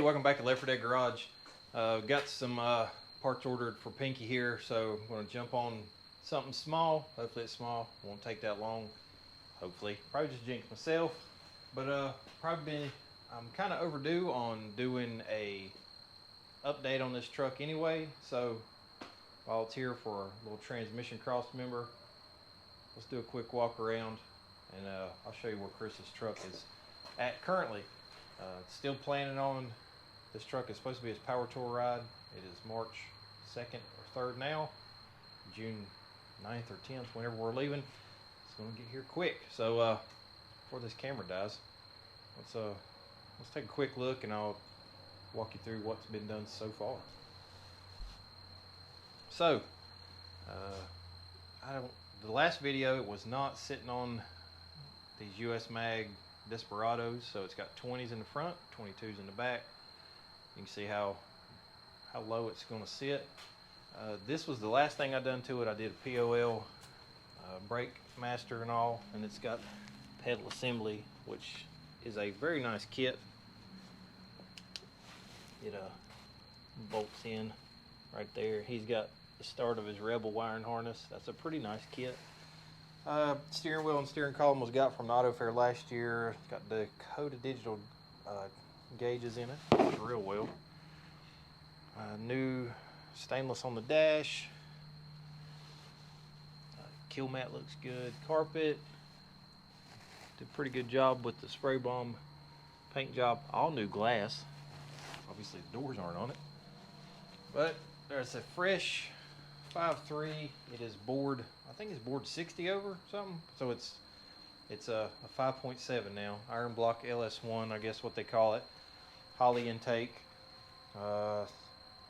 welcome back to Left 4 Dead Garage. Got some parts ordered for Pinky here, so I'm going to jump on something small. Hopefully it's small, won't take that long. Hopefully, probably just jinx myself, but I'm kind of overdue on doing a update on this truck anyway. So while it's here for a little transmission cross member, let's do a quick walk around, and I'll show you where Chris's truck is at currently. Still planning on, this truck is supposed to be his power tour ride. It is March 2nd or 3rd now, June 9th or 10th, whenever we're leaving. It's going to get here quick. So before this camera dies, let's take a quick look, and I'll walk you through what's been done so far. So the last video, it was not sitting on these US Mag Desperados, so it's got 20s in the front, 22s in the back. You can see how low it's going to sit. This was the last thing I done to it. I did a POL brake master and all, and it's got pedal assembly, which is a very nice kit. It bolts in right there. He's got the start of his Rebel wiring harness. That's a pretty nice kit. Steering wheel and steering column was got from the auto fair last year. It's got the Dakota digital gauges in it. Works real well. New stainless on the dash. Kill mat looks good. Carpet. Did a pretty good job with the spray bomb paint job. All new glass. Obviously the doors aren't on it. But there's a fresh 5.3. It is board, I think it's board 60 over something. So it's a 5.7 now. Iron block LS1, I guess what they call it. Holly intake.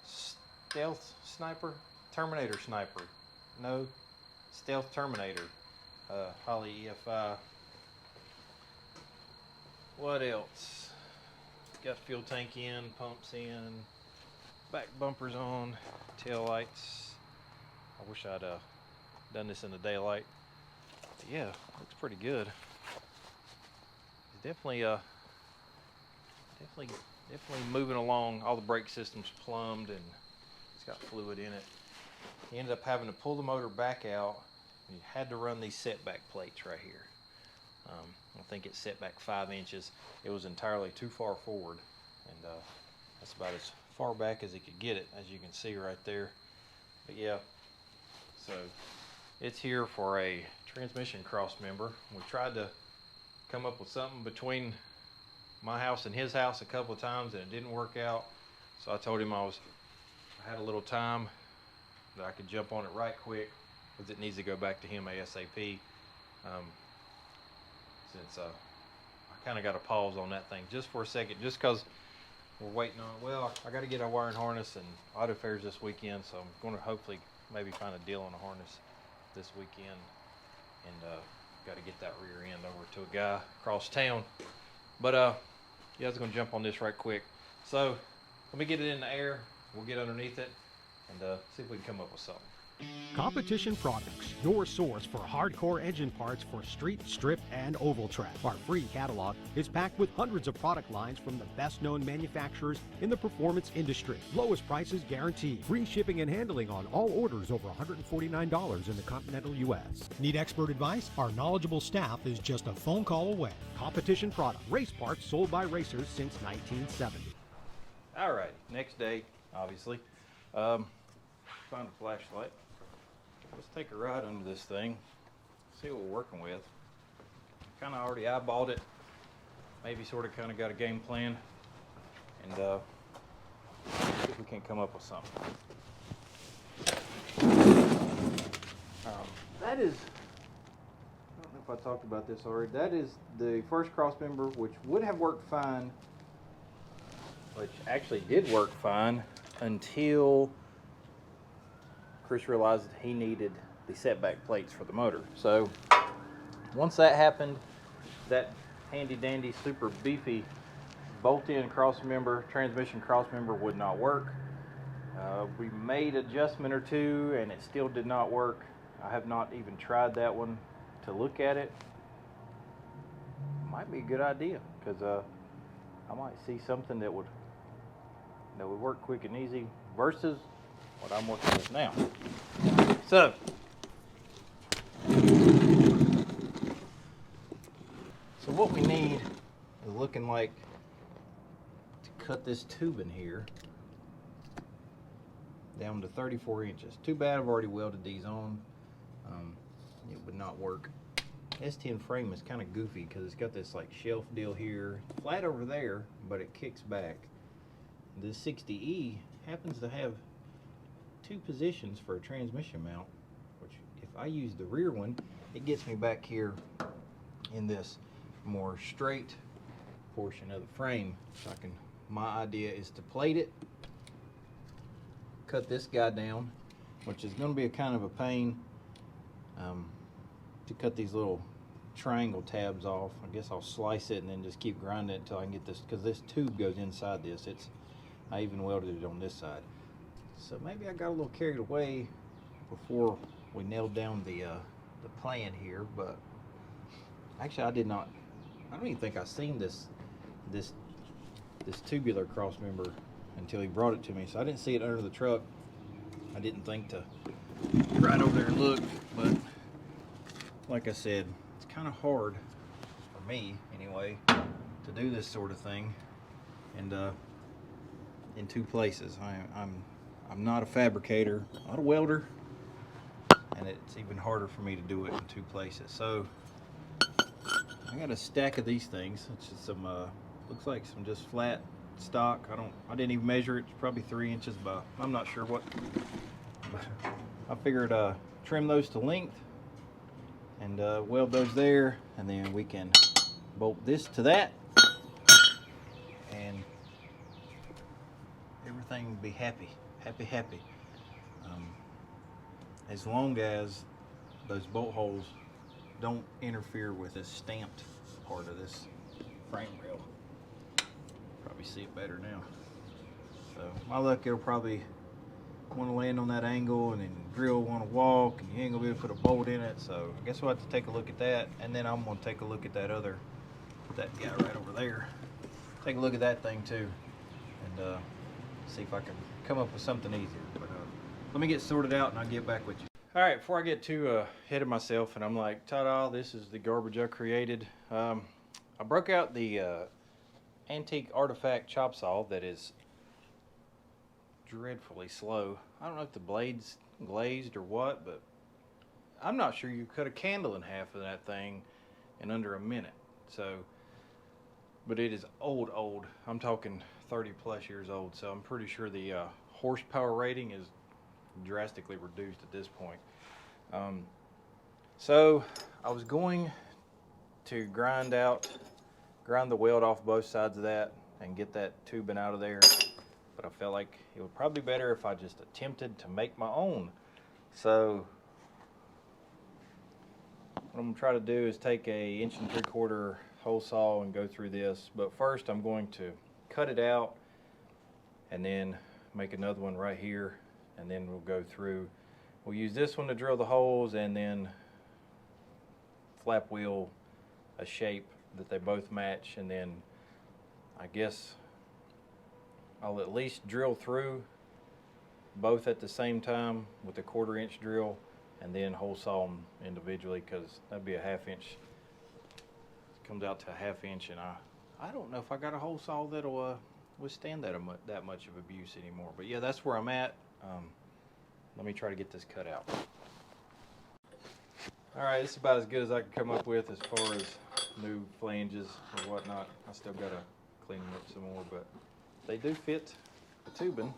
Stealth sniper, Terminator sniper. No, stealth Terminator. Holly EFI. What else? Got fuel tank in, pumps in, back bumpers on, tail lights. I wish I'd done this in the daylight. But yeah, looks pretty good. It's definitely moving along. All the brake systems plumbed, and it's got fluid in it. He ended up having to pull the motor back out, and he had to run these setback plates right here. I think it's set back 5 inches. It was entirely too far forward, and that's about as far back as he could get it, as you can see right there. But yeah, so it's here for a transmission cross member. We tried to come up with something between my house and his house a couple of times, and it didn't work out. So I told him I had a little time that I could jump on it right quick, because it needs to go back to him ASAP. Since I kind of got a pause on that thing just for a second, just because we're waiting on, well, I got to get our wiring harness, and auto fairs this weekend, so I'm going to hopefully maybe find a deal on a harness this weekend, and got to get that rear end over to a guy across town. But yeah, I was going to jump on this right quick. So let me get it in the air. We'll get underneath it and see if we can come up with something. Competition Products, your source for hardcore engine parts for street, strip, and oval track. Our free catalog is packed with hundreds of product lines from the best-known manufacturers in the performance industry. Lowest prices guaranteed. Free shipping and handling on all orders over $149 in the continental U.S. Need expert advice? Our knowledgeable staff is just a phone call away. Competition Product, race parts sold by racers since 1970. All right, next day, obviously. Find a flashlight. Let's take a ride under this thing, see what we're working with. Kind of already eyeballed it, maybe sort of kind of got a game plan, and see if we can come up with something. That is, I don't know if I talked about this already, that is the first cross member, which would have worked fine, which actually did work fine until Chris realized that he needed the setback plates for the motor. So once that happened, that handy dandy super beefy bolt-in cross member, transmission cross member would not work. We made adjustment or two and it still did not work. I have not even tried that one to look at it. Might be a good idea, because I might see something that would that would work quick and easy versus what I'm working with now. So, what we need is looking like to cut this tube in here down to 34 inches. Too bad I've already welded these on. It would not work. S10 frame is kind of goofy because it's got this like shelf deal here, flat over there, but it kicks back. The 60E happens to have two positions for a transmission mount, which if I use the rear one, it gets me back here in this more straight portion of the frame. So my idea is to plate it, cut this guy down, which is going to be a kind of a pain to cut these little triangle tabs off. I guess I'll slice it and then just keep grinding it until I can get this, because this tube goes inside this. I even welded it on this side. So maybe I got a little carried away before we nailed down the plan here, but actually I don't even think I've seen this tubular cross member until he brought it to me. So I didn't see it under the truck. I didn't think to ride over there and look, but like I said, it's kind of hard for me anyway to do this sort of thing, and in two places. I'm not a fabricator, not a welder, and it's even harder for me to do it in two places. So I got a stack of these things. It's just some looks like some just flat stock. I didn't even measure it. It's probably 3 inches by, I'm not sure what, but I figured trim those to length and weld those there, and then we can bolt this to that, and everything will be happy. As long as those bolt holes don't interfere with this stamped part of this frame rail. Probably see it better now. So my luck, it'll probably want to land on that angle, and then drill want to walk, and you ain't gonna be able to put a bolt in it. So I guess we'll have to take a look at that, and then I'm gonna take a look at that guy right over there. Take a look at that thing too, and see if I can come up with something easier. But let me get sorted out and I'll get back with you. All right, before I get too ahead of myself and I'm like, ta-da, this is the garbage I created. I broke out the antique artifact chop saw that is dreadfully slow. I don't know if the blade's glazed or what, but I'm not sure you cut a candle in half of that thing in under a minute. So, but it is old. I'm talking 30 plus years old, so I'm pretty sure the horsepower rating is drastically reduced at this point. So I was going to grind the weld off both sides of that and get that tubing out of there, but I felt like it would probably be better if I just attempted to make my own. So what I'm gonna try to do is take a 1 3/4 hole saw and go through this, but first I'm going to cut it out and then make another one right here, and then we'll go through. We'll use this one to drill the holes, and then flap wheel a shape that they both match, and then I guess I'll at least drill through both at the same time with a 1/4 inch drill, and then hole saw them individually, because that'd be a 1/2 inch. It comes out to a 1/2 inch, and I don't know if I got a hole saw that'll withstand that much of abuse anymore. But yeah, that's where I'm at. Let me try to get this cut out. Alright, this is about as good as I can come up with as far as new flanges or whatnot. I still gotta clean them up some more, but they do fit the tubing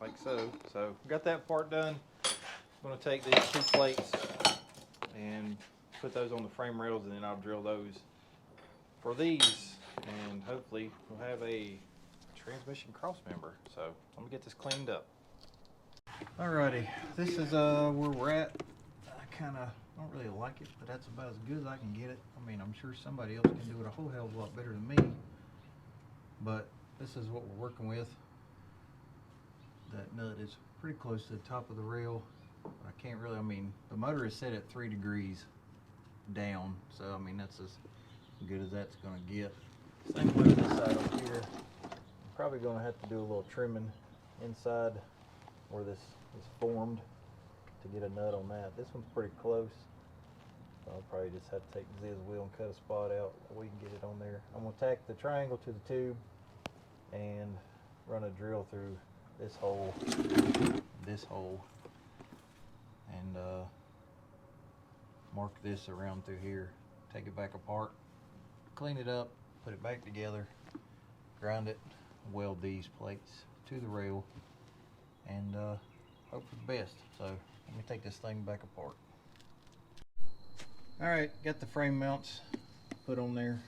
like so. So got that part done. I'm gonna take these 2 plates and put those on the frame rails, and then I'll drill those for these, and hopefully we'll have a transmission cross member. So let me get this cleaned up. Alrighty, this is where we're at. I kinda don't really like it, but that's about as good as I can get it. I mean, I'm sure somebody else can do it a whole hell of a lot better than me, but this is what we're working with. That nut is pretty close to the top of the rail. I can't really, I mean, the motor is set at 3 degrees down, so I mean, that's as good as that's gonna get. Same way with this side over here. probably going to have to do a little trimming inside where this is formed to get a nut on that. This one's pretty close. So I'll probably just have to take the Zizz wheel and cut a spot out so we can get it on there. I'm going to tack the triangle to the tube and run a drill through this hole, and mark this around through here. Take it back apart, clean it up, put it back together, ground it, weld these plates to the rail, and hope for the best. So let me take this thing back apart. Alright, got the frame mounts put on there.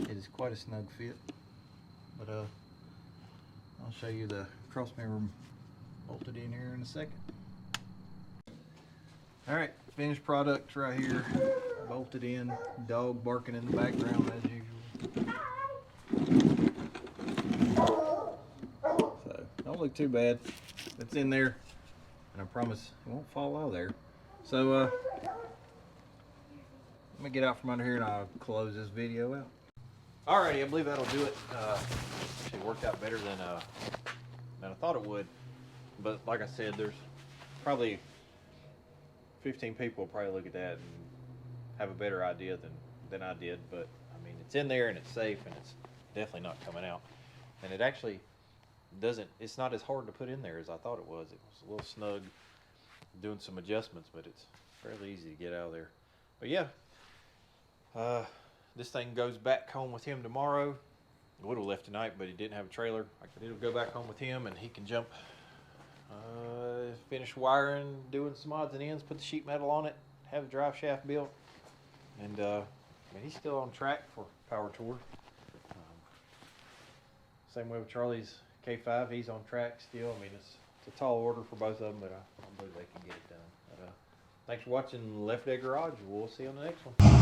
It is quite a snug fit, but I'll show you the cross member bolted in here in a second. Alright, finished product right here, bolted in, dog barking in the background as usual. So, don't look too bad. It's in there, and I promise it won't fall out of there. So, let me get out from under here and I'll close this video out. Alrighty, I believe that'll do it. Actually worked out better than I thought it would. But like I said, there's probably 15 people will probably look at that and have a better idea than I did. But I mean, it's in there and it's safe and it's definitely not coming out. And it actually it's not as hard to put in there as I thought it was. It was a little snug doing some adjustments, but it's fairly easy to get out of there. But yeah, this thing goes back home with him tomorrow. I would have left tonight, but he didn't have a trailer. It'll go back home with him and he can jump, finish wiring, doing some odds and ends, put the sheet metal on it, have the drive shaft built. And I mean, he's still on track for power tour. Same way with Charlie's K5, he's on track still. I mean, it's a tall order for both of them, but I believe they can get it done. But, thanks for watching Left Dead Garage. We'll see you on the next one.